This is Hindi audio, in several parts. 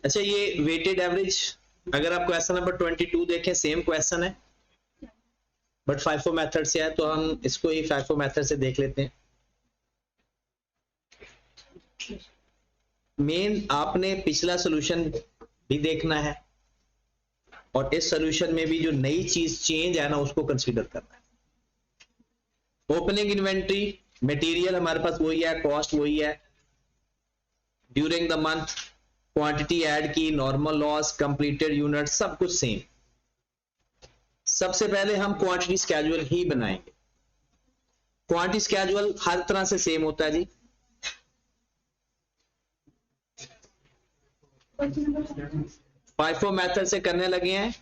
अच्छा, ये वेटेड एवरेज, अगर आप क्वेश्चन नंबर 22 देखें, सेम क्वेश्चन है बट FIFO मेथड से है, तो हम इसको ही FIFO मेथड से देख लेते हैं। मेन आपने पिछला सॉल्यूशन भी देखना है और इस सॉल्यूशन में भी जो नई चीज चेंज है ना, उसको कंसीडर करना है। ओपनिंग इन्वेंट्री, मटेरियल हमारे पास वही है, कॉस्ट वही है, during the month quantity add की, नॉर्मल लॉस, कंप्लीटेड यूनिट, सब कुछ सेम। सबसे पहले हम क्वांटिटी स्केड्यूल ही बनाएंगे। क्वांटिटी स्केड्यूल हर तरह से सेम होता है जी। FIFO मेथड से करने लगे हैं।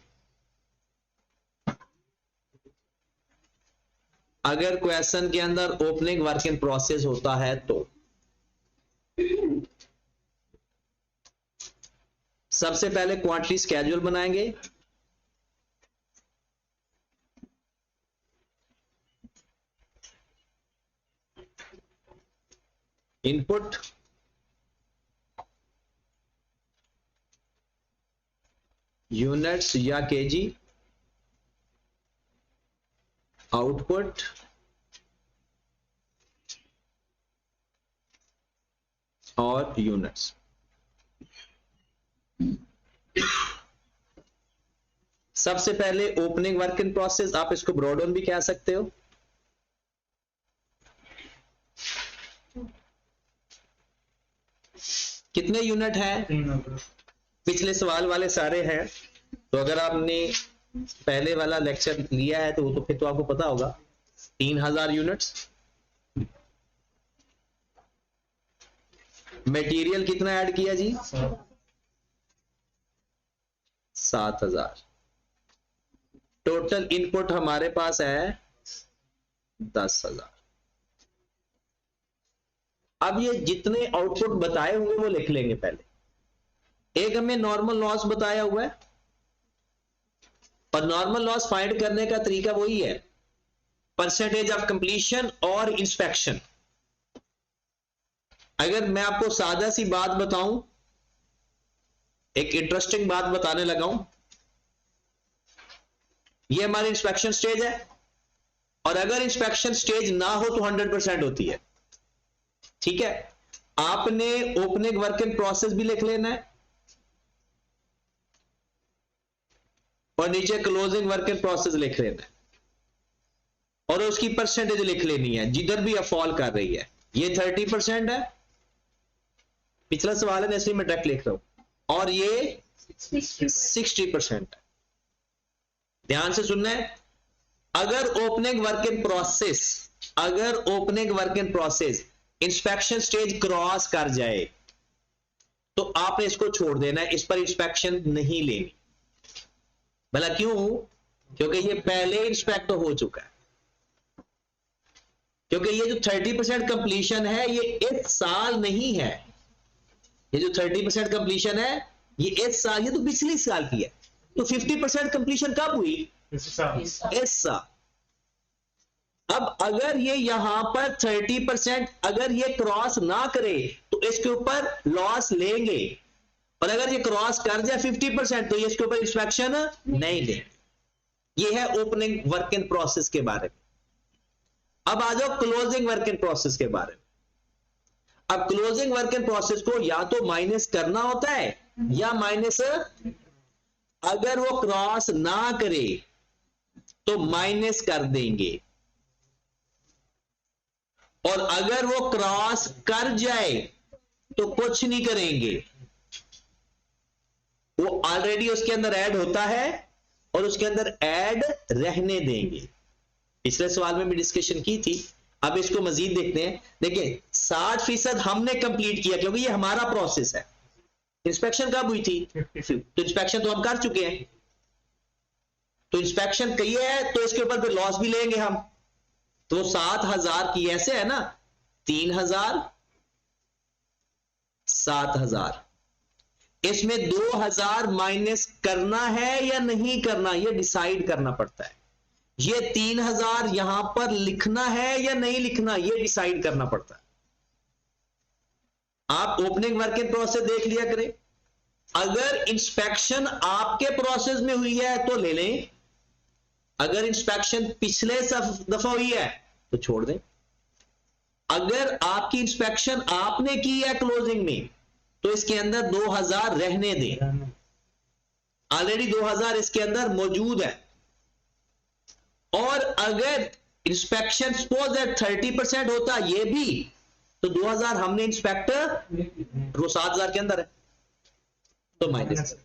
अगर क्वेश्चन के अंदर ओपनिंग वर्क इन प्रोसेस होता है तो सबसे पहले क्वांटिटी स्केड्यूल बनाएंगे। इनपुट, यूनिट्स या केजी, आउटपुट, और यूनिट्स। सबसे पहले ओपनिंग वर्क इन प्रोसेस, आप इसको ब्रॉडन भी कह सकते हो। कितने यूनिट हैं? पिछले सवाल वाले सारे हैं, तो अगर आपने पहले वाला लेक्चर लिया है तो फिर तो आपको पता होगा 3000 यूनिट्स। मटेरियल कितना ऐड किया जी? 7000। टोटल इनपुट हमारे पास है 10,000। अब ये जितने आउटपुट बताए होंगे वो लिख लेंगे पहले। एक हमें नॉर्मल लॉस बताया हुआ है, और नॉर्मल लॉस फाइंड करने का तरीका वही है, परसेंटेज ऑफ कंप्लीशन और इंस्पेक्शन। अगर मैं आपको सादा सी बात बताऊं, एक इंटरेस्टिंग बात बताने लगा हूं, ये हमारी इंस्पेक्शन स्टेज है, और अगर इंस्पेक्शन स्टेज ना हो तो 100% होती है। ठीक है, आपने ओपनिंग वर्क इन प्रोसेस भी लिख लेना है और नीचे क्लोजिंग वर्क इन प्रोसेस लिख लेना है, और उसकी परसेंटेज लिख लेनी है जिधर भी फॉल कर रही है। ये 30% है, पिछला सवाल है इसलिए मैं डायरेक्ट लिख रहा हूं, और ये 60% है। ध्यान से सुनना है, अगर opening work in process inspection stage cross कर जाए तो आपने इसको छोड़ देना है, इस पर इंस्पेक्शन नहीं लेनी। भला क्यों? क्योंकि ये पहले इंस्पेक्ट हो चुका है। क्योंकि ये जो 30% कंप्लीशन है ये इस साल नहीं है, ये जो 30% कंप्लीशन है ये इस साल, ये तो पिछले साल की है। तो 50% कंप्लीशन कब हुई? इस साल। अब अगर ये यहां पर 30% अगर ये क्रॉस ना करे तो इसके ऊपर लॉस लेंगे, और अगर ये क्रॉस कर जाए 50% तो ये इसके ऊपर इंस्पेक्शन नहीं लेंगे। ये है ओपनिंग वर्क इन प्रोसेस के बारे में। अब आ जाओ क्लोजिंग वर्क इन प्रोसेस के बारे में। अब क्लोजिंग वर्क इन प्रोसेस को या तो माइनस करना होता है या माइनस, अगर वो क्रॉस ना करे तो माइनस कर देंगे, और अगर वो क्रॉस कर जाए तो कुछ नहीं करेंगे, वो ऑलरेडी उसके अंदर ऐड होता है और उसके अंदर ऐड रहने देंगे। पिछले सवाल में भी डिस्कशन की थी, अब इसको मजीद देखते हैं। देखिए 60% हमने कंप्लीट किया क्योंकि ये हमारा प्रोसेस है। इंस्पेक्शन कब हुई थी? तो इंस्पेक्शन तो हम कर चुके हैं, तो इंस्पेक्शन कही है तो इसके ऊपर फिर लॉस भी लेंगे हम। तो 7000 की ऐसे है ना, 3000, 7000, इसमें 2000 माइनस करना है या नहीं करना, यह डिसाइड करना पड़ता है। ये 3000 यहां पर लिखना है या नहीं लिखना, यह डिसाइड करना पड़ता है। आप ओपनिंग वर्क इन प्रोसेस देख लिया करें। अगर इंस्पेक्शन आपके प्रोसेस में हुई है तो ले लें, अगर इंस्पेक्शन पिछले दफा हुई है तो छोड़ दें। अगर आपकी इंस्पेक्शन आपने की है क्लोजिंग में तो इसके अंदर 2000 रहने दें, ऑलरेडी 2000 इसके अंदर मौजूद है। और अगर इंस्पेक्शन सपोज दैट 30% होता ये भी, तो 2000 हमने इंस्पेक्टर वो 7000 के अंदर है, तो माइनस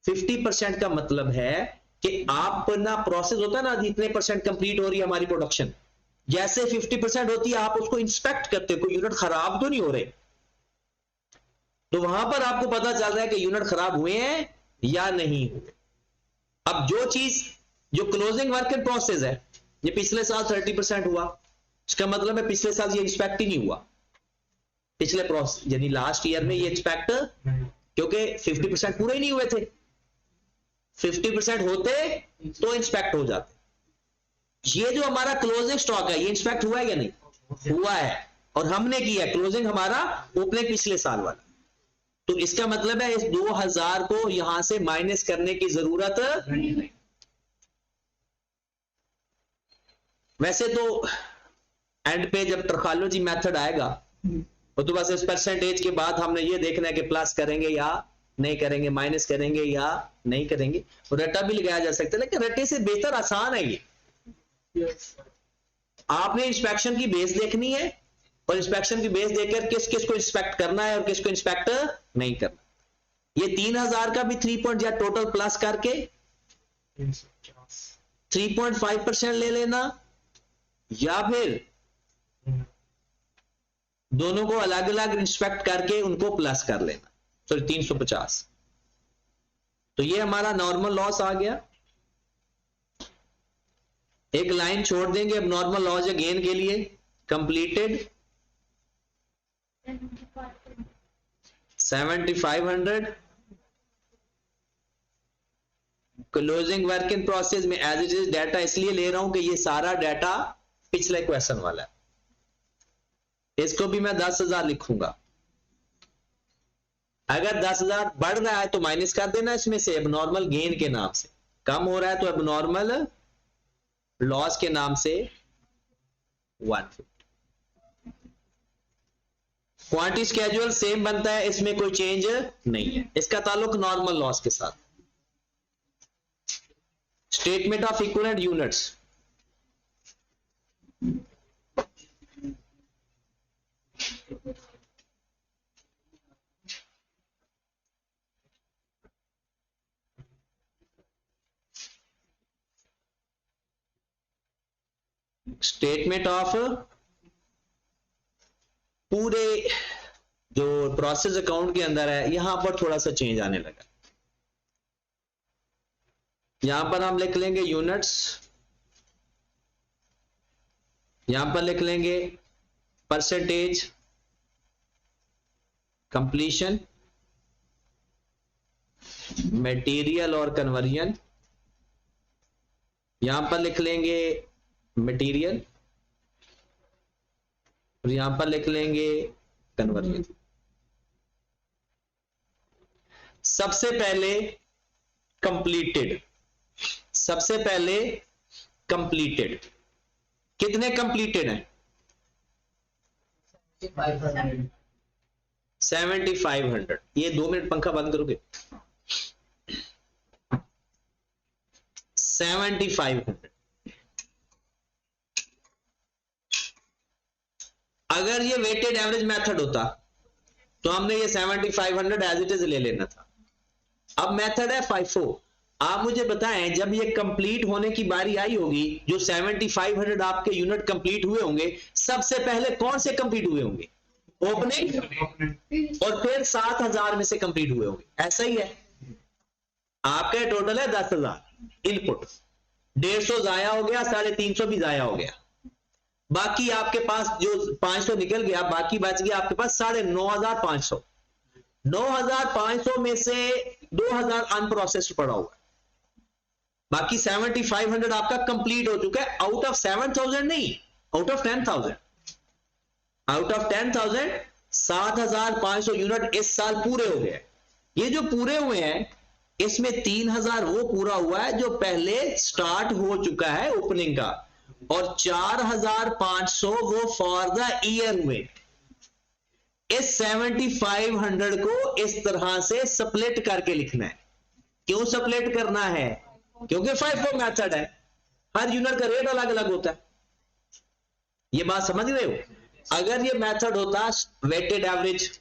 50% का मतलब है कि आप ना प्रोसेस होता है ना, जितने परसेंट कंप्लीट हो रही है हमारी प्रोडक्शन, जैसे 50% होती है आप उसको इंस्पेक्ट करते हो, कोई यूनिट खराब तो नहीं हो रहे, तो वहां पर आपको पता चल रहा है कि यूनिट खराब हुए हैं या नहीं हुए। अब जो चीज जो क्लोजिंग वर्क इन प्रोसेस है, ये पिछले साल 30% हुआ, इसका मतलब है पिछले साल ये इंस्पेक्ट ही नहीं हुआ, पिछले प्रोसेस यानी लास्ट ईयर में ये इंस्पेक्ट, क्योंकि 50% पूरे ही नहीं हुए थे, 50% होते तो इंस्पेक्ट हो जाते। ये जो हमारा क्लोजिंग स्टॉक है ये इंस्पेक्ट हुआ है या नहीं हुआ है, और हमने किया क्लोजिंग हमारा ओपनिंग पिछले साल वाला, तो इसका मतलब है इस 2000 को यहां से माइनस करने की जरूरत नहीं। वैसे तो एंड पे जब ट्रकालॉजी मेथड आएगा तो बस इस परसेंटेज के बाद हमने ये देखना है कि प्लस करेंगे या नहीं करेंगे, माइनस करेंगे या नहीं करेंगे, और रटा भी लगाया जा सकता है, लेकिन रटे से बेहतर आसान है ये। आपने इंस्पेक्शन की बेस देखनी है, और इंस्पेक्शन की बेस देखकर किस किस को इंस्पेक्ट करना है और किसको इंस्पेक्ट नहीं करना। ये 3000 का भी 3 पॉइंट या टोटल प्लस करके 3.5% ले लेना, या फिर दोनों को अलग अलग इंस्पेक्ट करके उनको प्लस कर लेना, सॉरी 350। तो ये हमारा नॉर्मल लॉस आ गया। एक लाइन छोड़ देंगे अब नॉर्मल लॉस गेन के लिए, completed 7500, closing work in process में एज इट इज डाटा इसलिए ले रहा हूं कि ये सारा डाटा पिछले क्वेश्चन वाला है, इसको भी मैं 10,000 लिखूंगा। अगर 10,000 बढ़ रहा है तो माइनस कर देना इसमें से एबनॉर्मल गेन के नाम से, कम हो रहा है तो एबनॉर्मल लॉस के नाम से 150। क्वांटिटी स्केड्यूल सेम बनता है, इसमें कोई चेंज नहीं है, इसका ताल्लुक नॉर्मल लॉस के साथ। Statement of equivalent units, statement of पूरे जो प्रोसेस अकाउंट के अंदर है, यहां पर थोड़ा सा चेंज आने लगा। यहां पर हम लिख लेंगे यूनिट्स, यहां पर लिख लेंगे परसेंटेज कंप्लीशन, मटेरियल और कन्वर्जन, यहां पर लिख लेंगे मटेरियल, और यहां पर लिख लेंगे कन्वर्जन। सबसे पहले कंप्लीटेड, सबसे पहले कंप्लीटेड, कितने कंप्लीटेड हैं 7500। ये 2 मिनट पंखा बंद करोगे। 7500, अगर ये वेटेड एवरेज मेथड होता तो हमने ये 7500 एज इट इज ले लेना था। अब मेथड है FIFO। आप मुझे बताएं जब ये कंप्लीट होने की बारी आई होगी, जो 7500 आपके यूनिट कंप्लीट हुए होंगे, सबसे पहले कौन से कंप्लीट हुए होंगे, ओपनिंग, और फिर 7000 में से कंप्लीट हुए होंगे, ऐसा ही है। आपका टोटल है 10,000 इनपुट, 150 जाया हो गया, 350 भी जाया हो गया, बाकी आपके पास जो 500 निकल गया, बाकी बच गया आपके पास 9,500। 9,500 में से 2,000 अनप्रोसेस्ड पड़ा हुआ है, बाकी 7500 आपका कंप्लीट हो चुका है, आउट ऑफ 7,000 नहीं, out of 10,000। Out of 10,000 7,500 unit इस साल पूरे हो गए। ये जो पूरे हुए हैं इसमें 3,000 वो पूरा हुआ है जो पहले स्टार्ट हो चुका है ओपनिंग का, और 4,500 वो फॉर द ईयर हुए। इस 7,500 को इस तरह से स्प्लिट करके लिखना है। क्यों स्प्लिट करना है? क्योंकि FIFO मेथड है, हर यूनिट का रेट अलग अलग होता है। ये बात समझ रहे हो? अगर ये मेथड होता वेटेड एवरेज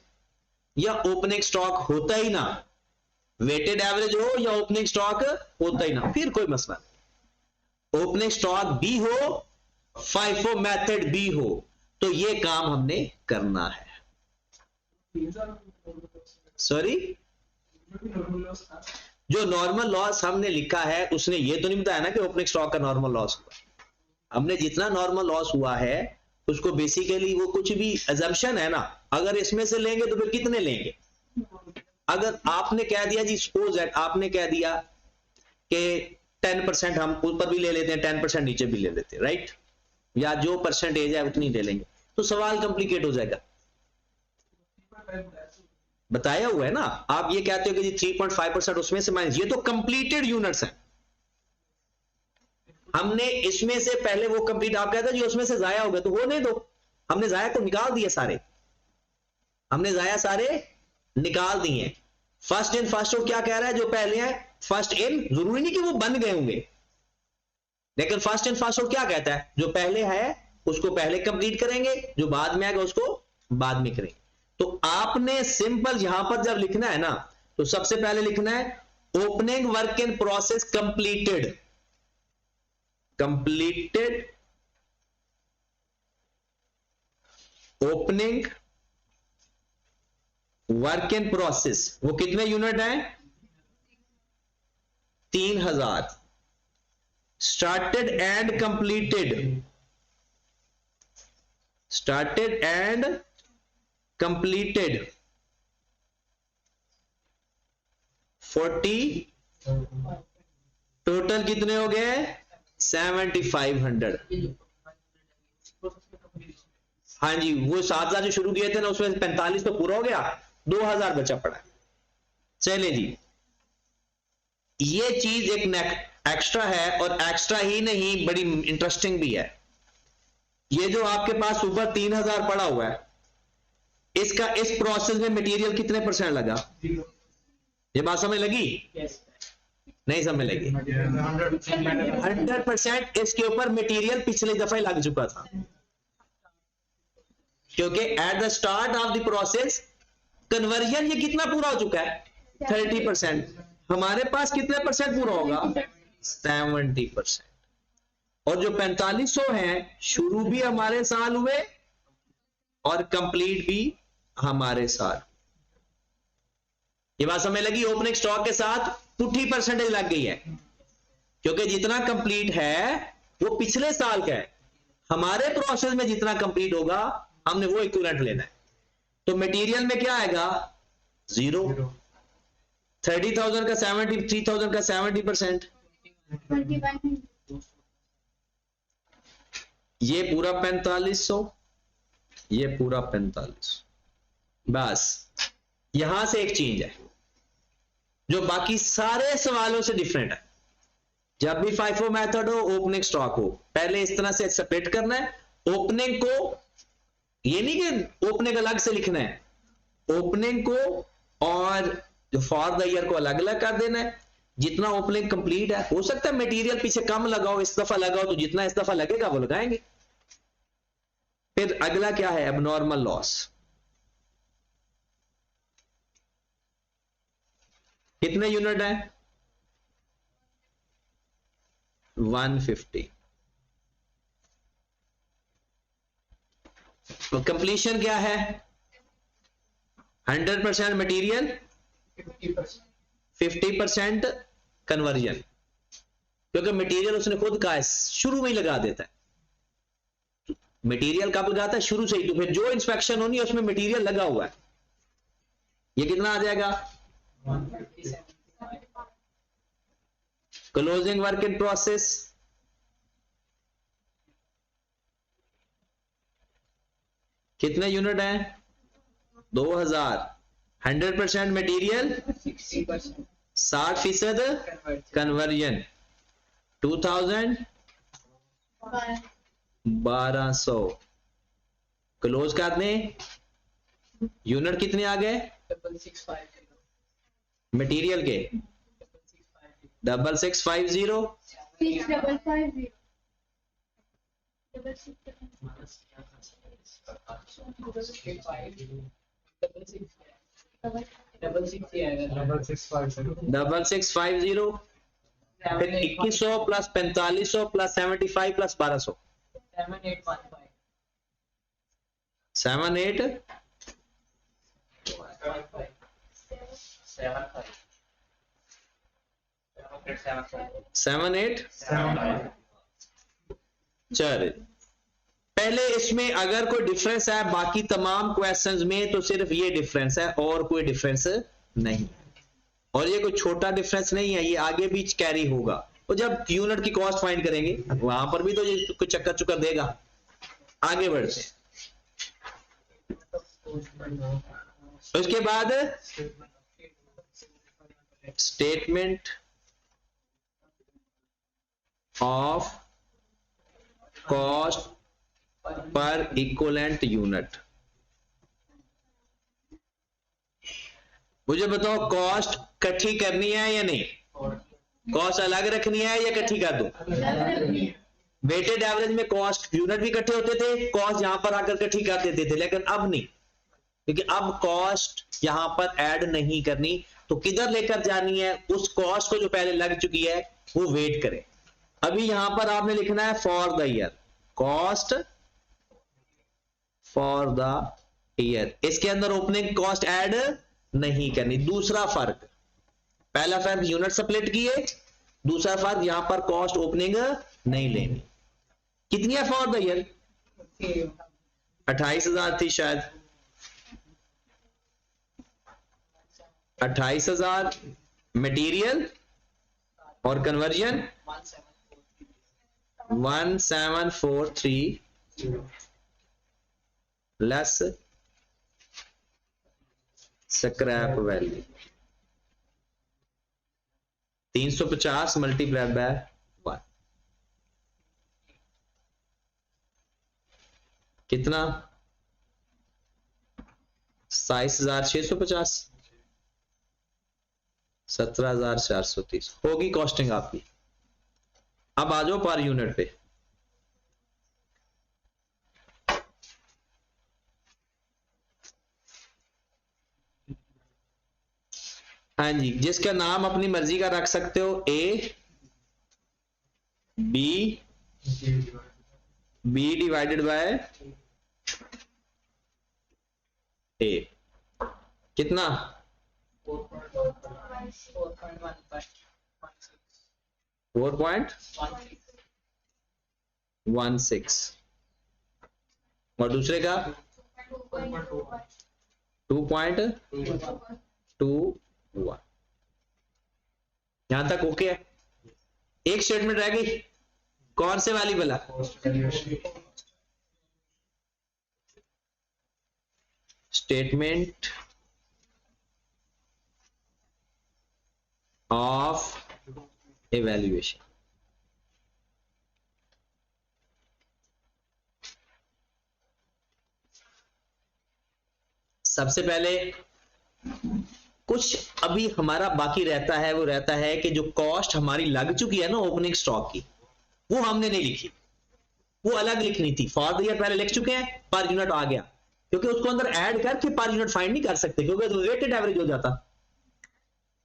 या ओपनिंग स्टॉक होता ही ना, वेटेड एवरेज हो या ओपनिंग स्टॉक होता ही ना, फिर कोई मसला नहीं। ओपनिंग स्टॉक भी हो, FIFO मेथड भी हो, तो ये काम हमने करना है। सॉरी, जो नॉर्मल लॉस हमने लिखा है उसने ये तो नहीं बताया ना कि ओपनिंग स्टॉक का नॉर्मल लॉस हुआ। हमने जितना नॉर्मल लॉस हुआ है उसको बेसिकली वो कुछ भी अजम्पशन है ना, अगर इसमें से लेंगे तो फिर कितने लेंगे। अगर आपने कह दिया जी, सपोज दैट आपने कह दिया कि 10% हम ऊपर भी ले लेते हैं, 10% नीचे भी ले लेते हैं, राइट, या जो परसेंटेज है उतनी ले लेंगे, तो सवाल कॉम्प्लिकेट हो जाएगा। बताया हुआ है ना, आप ये कहते हो कि जी 3.5% उसमें से माइनस, ये तो कंप्लीटेड यूनिट्स हैं। हमने इसमें से पहले वो कंप्लीट, आप कहते हैं जी उसमें से जाया हो गया, तो वो नहीं दो, हमने जाया तो निकाल दिए सारे, हमने जाया सारे निकाल दिए। फर्स्ट इन फर्स्ट आउट क्या कह रहा है? जो पहले है फर्स्ट इन, जरूरी नहीं कि वो बन गए होंगे, लेकिन फर्स्ट इन फर्स्ट आउट क्या कहता है? जो पहले है उसको पहले कंप्लीट करेंगे, जो बाद में आएगा उसको बाद में करेंगे। तो आपने सिंपल यहां पर जब लिखना है ना, तो सबसे पहले लिखना है opening work in process completed, completed opening work in process. वो कितने यूनिट हैं? 3,000। Started and completed, started and completed 40, total कितने हो गए? 7,500। हाँ जी, वो 7,000 जो शुरू किए थे ना उसमें 45 तो पूरा हो गया, 2,000 बचा पड़ा। चले जी, ये चीज एक एक्स्ट्रा है, और एक्स्ट्रा ही नहीं बड़ी इंटरेस्टिंग भी है। ये जो आपके पास ऊपर 3,000 पड़ा हुआ है, इसका इस प्रोसेस में मटेरियल कितने परसेंट लगा? ये बात समझ लगी? नहीं समझ लगी? 100% इसके ऊपर मटेरियल पिछले दफे लग चुका था, क्योंकि at the start of the process conversion ये कितना पूरा हो चुका है? 30%। हमारे पास कितने परसेंट पूरा होगा? 70%। और जो 4500 हैं शुरू भी हमारे साल हुए और कंप्लीट भी हमारे साथ। ये बात समझ लगी? ओपनिंग स्टॉक के साथ पुट्ठी परसेंटेज लग गई है, क्योंकि जितना कंप्लीट है वो पिछले साल का है, हमारे प्रोसेस में जितना कंप्लीट होगा हमने वो इक्विवेलेंट लेना है। तो मटेरियल में क्या आएगा? 0। 30,000 का 70, 3,000 का 70%, ये पूरा 4500, ये पूरा 4500। बस यहां से एक चीज है जो बाकी सारे सवालों से डिफरेंट है। जब भी FIFO मेथड हो, ओपनिंग स्टॉक हो, पहले इस तरह से सेपरेट करना है। ओपनिंग को, ये नहीं कि ओपनिंग अलग से लिखना है, ओपनिंग को और जो फॉर द ईयर को अलग अलग कर देना है। जितना ओपनिंग कंप्लीट है, हो सकता है मटेरियल पीछे कम लगाओ, इस दफा लगाओ, तो जितना इस दफा लगेगा वो लगाएंगे। फिर अगला क्या है? Abnormal loss. कितने यूनिट है? 150। तो कंप्लीशन क्या है? 100% मटेरियल, 50% कन्वर्जन, क्योंकि मटेरियल उसने खुद कहा है शुरू में ही लगा देता है। मटेरियल कब लगाता है? शुरू से ही। तो फिर जो इंस्पेक्शन होनी है उसमें मटेरियल लगा हुआ है। ये कितना आ जाएगा? क्लोजिंग वर्क इन प्रोसेस, कितने यूनिट हैं? 2000। 100% मटेरियल, 60% कन्वर्जन। 2000 1200। क्लोज कर दें। यूनिट कितने आ गए मटेरियल के? 6650। डबल 650। फिर 2100 प्लस 4500 प्लस 75 प्लस 1200 78 78। चल पहले इसमें अगर कोई डिफरेंस है, बाकी तमाम क्वेश्चंस में तो सिर्फ ये डिफरेंस है और कोई डिफरेंस नहीं। और ये कोई छोटा डिफरेंस नहीं है, ये आगे भी कैरी होगा। तो जब यूनिट की कॉस्ट फाइंड करेंगे वहां पर भी तो ये कुछ चक्कर चुक्कर देगा। आगे बढ़ते। उसके बाद statement of cost per equivalent unit. मुझे बताओ कॉस्ट इकट्ठी करनी है या नहीं? कॉस्ट अलग रखनी है या इकट्ठी कर दूं? वेटेड एवरेज में कॉस्ट यूनिट भी इकट्ठे होते थे, कॉस्ट यहां पर आकर इकट्ठी कर देते थे, लेकिन अब नहीं, क्योंकि अब कॉस्ट यहां पर ऐड नहीं करनी। तो किधर लेकर जानी है? उस कॉस्ट को जो पहले लग चुकी है वो वेट करें। अभी यहां पर आपने लिखना है for the year, cost for the year. इसके अंदर ओपनिंग कॉस्ट ऐड नहीं करनी। दूसरा फर्क, पहला फर्क यूनिट स्प्लिट किए, दूसरा फर्क यहां पर कॉस्ट ओपनिंग नहीं लेनी। कितनी है फॉर द ईयर? 28,000 थी शायद। 28,000 मटेरियल और conversion 1743 less scrap value 350 multiplied by 1 कितना? 27,650 17,430 होगी कॉस्टिंग आपकी। अब आ जाओ पर यूनिट पे। हाँ जी, जिसका नाम अपनी मर्जी का रख सकते हो, ए बी डिवाइडेड बाय ए कितना? 4.16 और दूसरे का 2.21। यहां तक ओके है। एक स्टेटमेंट रह गई, कौन से वाली भला? Statement of evaluation. सबसे पहले कुछ अभी हमारा बाकी रहता है, वो रहता है कि जो कॉस्ट हमारी लग चुकी है ना ओपनिंग स्टॉक की, वो हमने नहीं लिखी, वो अलग लिखनी थी। फॉर द ईयर पहले लिख चुके हैं, पर यूनिट आ गया, क्योंकि उसको अंदर ऐड करके पर यूनिट फाइंड नहीं कर सकते, क्योंकि तो वेटेड एवरेज हो जाता,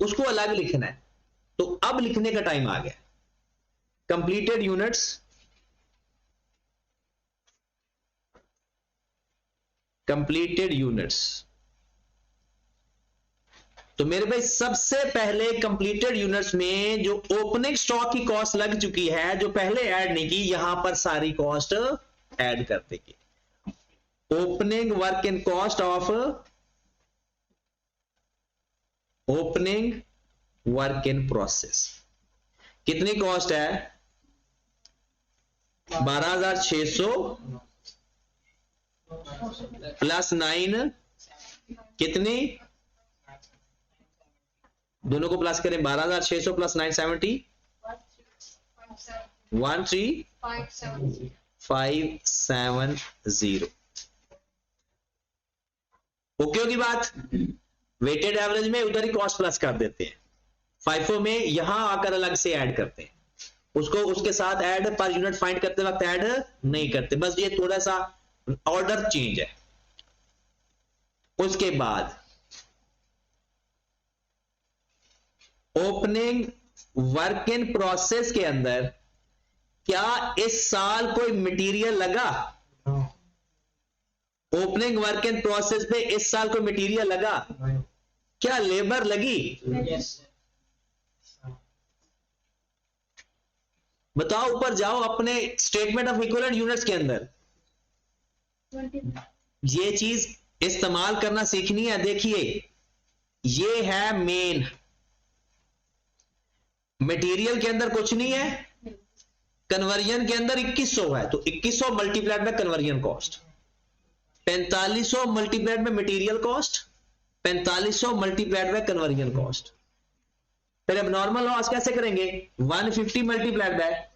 उसको अलग लिखना है। तो अब लिखने का टाइम आ गया। Completed units, completed units. तो मेरे भाई सबसे पहले कंप्लीटेड यूनिट्स में जो ओपनिंग स्टॉक की कॉस्ट लग चुकी है, जो पहले ऐड नहीं की, यहां पर सारी कॉस्ट ऐड कर देंगे। Opening work in cost of opening work in process. कितनी कॉस्ट है? 12,600 प्लस 9 कितनी, दोनों को प्लस करें 12,600 प्लस 970 13,570। ओके होगी बात। वेटेड एवरेज में उधर ही कॉस्ट प्लस कर देते हैं, फाइफो में यहां आकर अलग से ऐड करते हैं, उसको उसके साथ ऐड पर यूनिट फाइंड करते वक्त ऐड नहीं करते, बस ये थोड़ा सा ऑर्डर चेंज है। उसके बाद ओपनिंग वर्क इन प्रोसेस के अंदर क्या इस साल कोई मटेरियल लगा? ओपनिंग वर्क इन प्रोसेस पे इस साल कोई मटेरियल लगा? क्या लेबर लगी? बताओ, ऊपर जाओ अपने स्टेटमेंट ऑफ इक्विवेलेंट यूनिट्स के अंदर, ये चीज इस्तेमाल करना सीखनी है। देखिए ये है मेन, मटेरियल के अंदर कुछ नहीं है, कन्वर्जन के अंदर 2100 है, तो 2100 multiplied by conversion cost, 4500 multiplied by material cost, 4500 multiplied by conversion cost. फिर अब नॉर्मल लॉस कैसे करेंगे? 150 multiplied by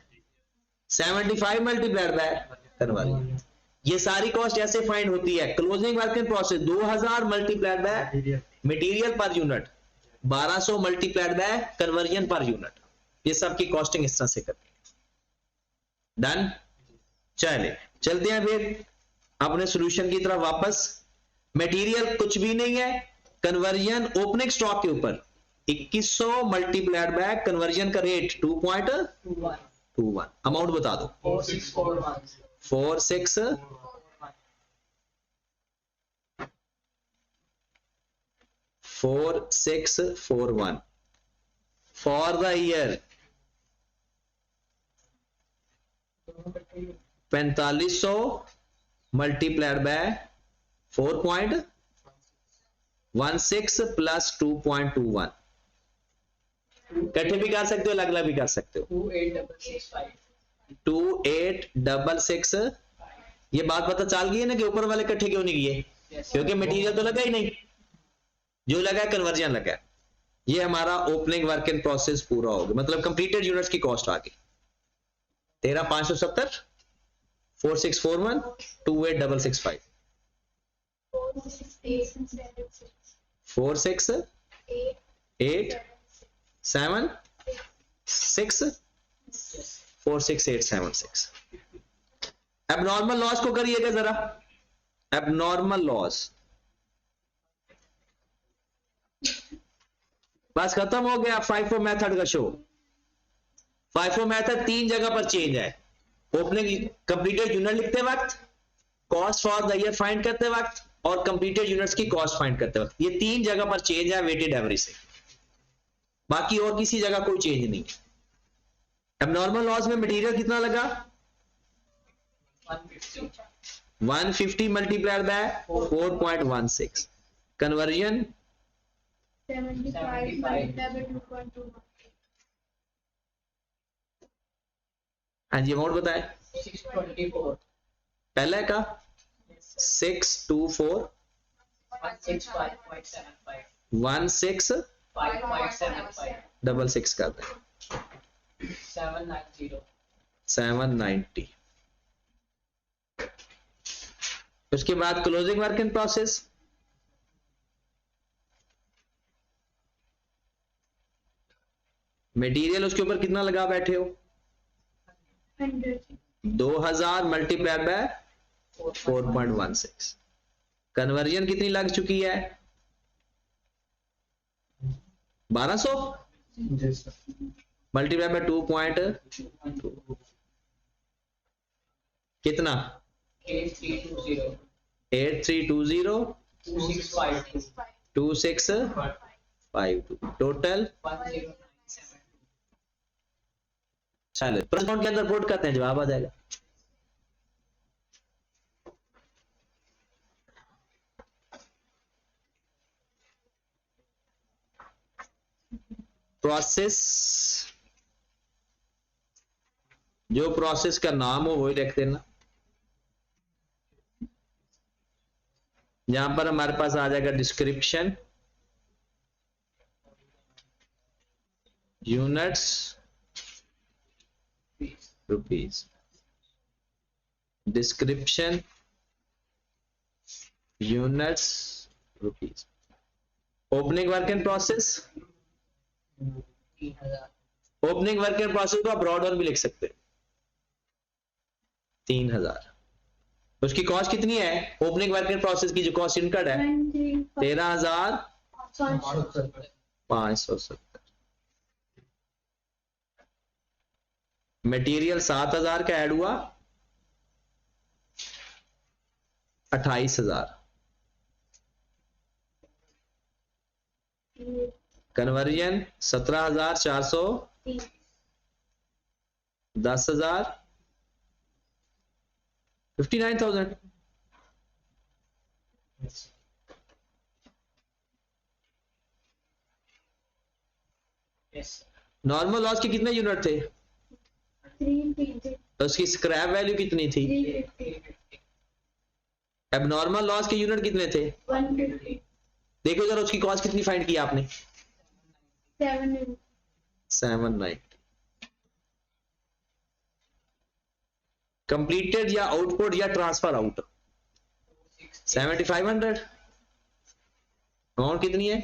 75 multiplied by conversion. ये सारी कॉस्ट ऐसे फाइंड होती है। Closing work in process 2000 multiplied by material per unit, 1200 multiplied by conversion per unit. ये सब की कॉस्टिंग इस तरह से करते हैं। डन। चले चलते हैं फिर अपने सॉल्यूशन की तरफ वापस। मटेरियल कुछ भी नहीं है, कन्वर्जन ओपनिंग स्टॉक के ऊपर 2100 मल्टीप्लाइड बाय कन्वर्जन का रेट 2.21। अमाउंट बता दो। 4641 for the year 4500 multiplied by 4.16 plus 2.21। इकट्ठे भी कर सकते हो, अलग अलग भी कर सकते हो। 2866। ये बात पता चल गई है ना कि ऊपर वाले इकट्ठे क्यों नहीं किए? क्योंकि मटेरियल तो लगा ही नहीं, जो लगा है कन्वर्जन लगा है। ये हमारा ओपनिंग वर्क इन प्रोसेस पूरा हो गया, मतलब कंप्लीटेड यूनिट्स की कॉस्ट आ गई 13,570 4641 28665 46876 एबनॉर्मल लॉस को करिएगा जरा। एबनॉर्मल लॉस बस खत्म हो गया। फाइफो मेथड का शो। फाइफो मेथड 3 जगह पर चेंज है। ओपनिंग कंप्लीटेड यूनिट लिखते वक्त, cost for the year find करते वक्त, और कंप्लीटेड यूनिट्स की कॉस्ट फाइंड करते वक्त। ये 3 जगह पर चेंज है वेटेड एवरेज से, बाकी और किसी जगह कोई चेंज नहीं। एबनॉर्मल लॉस में मटेरियल कितना लगा? 150 मल्टीप्लाइड बाय 4.16। कन्वर्जन 75 हाँ जी, अमाउंट बताए। 624 पहले का 624 165.75 16 कर दें 790। उसके बाद closing work in process material उसके ऊपर कितना लगा बैठे हो? 2000 मल्टीप्लाइड बाय 4.16। कन्वर्जन कितनी लग चुकी है? 1200 मल्टीप्लाइड बाय 2.2 कितना? 8320 2652 टोटल। चलो प्रश्नों के अंदर पुट करते हैं, जवाब आ जाएगा। प्रोसेस, जो प्रोसेस का नाम हो वही लिख देना। यहां पर हमारे पास आ जाएगा description, units rupees, description units rupees. Opening work in process, 3000 opening work in process को आप ब्रॉड वन भी लिख सकते हैं, 3000। उसकी कॉस्ट कितनी है? ओपनिंग वर्क इन प्रोसेस की जो कॉस्ट इनकर्ड है 13,570। मटेरियल 7,000 का ऐड हुआ, 28,000। कन्वर्जन 17,400, 10,000, 59,000। yes नॉर्मल लॉस के कितने यूनिट थे? 350 तो उसकी स्क्रैप वैल्यू कितनी थी? 350 अब नॉर्मल लॉस के यूनिट कितने थे? 150 देखो जरा उसकी कॉस्ट कितनी फाइंड की आपने? 790 कंप्लीटेड या आउटपुट या ट्रांसफर आउट 7500। अमाउंट कितनी है?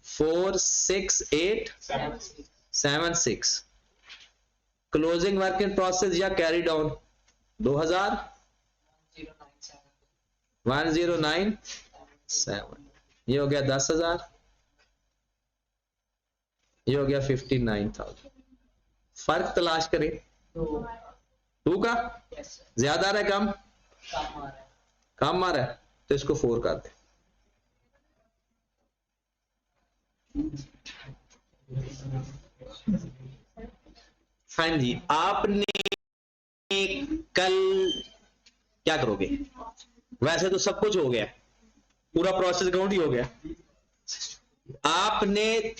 46876। क्लोजिंग वर्क इन प्रोसेस या कैरी डाउन 2000, 1097। ये हो गया 10,000, ये हो गया 59,000। फर्क तलाश करें, 2 का ज्यादा आ रहा है कम? कम आ रहा है तो इसको 4 कर दे। हाँ जी, आपने कल क्या करोगे? वैसे तो सब कुछ हो गया, पूरा प्रोसेस काउंट ही हो गया। आपने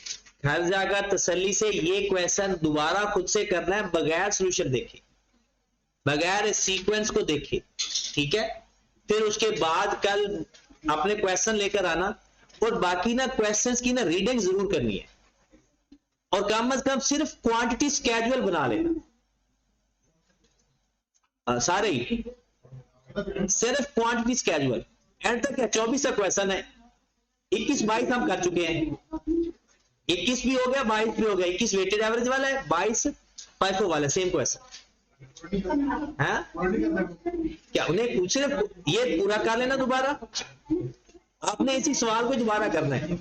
हर जगह तसल्ली से ये क्वेश्चन दोबारा खुद से करना है, बगैर सॉल्यूशन देखे, बगैर सीक्वेंस को देखे, ठीक है? फिर उसके बाद कल अपने क्वेश्चन लेकर आना, और बाकी ना क्वेश्चंस की ना रीडिंग जरूर करनी है, और कम से कम सिर्फ क्वांटिटी स्केड्यूल बना लेना। सारे ही सिर्फ क्वांटिटी स्केड्यूल। एंड तक क्या 24 का क्वेश्चन है, 21-22 हम कर चुके हैं, 21 भी हो गया, 22 भी हो गया। 21 वेटेड एवरेज वाला है, 22 FIFO वाला, सेम क्वेश्चन है। क्या उन्हें पूछ रहे, ये पूरा कर लेना दोबारा, आपने इसी सवाल को दोबारा करना है।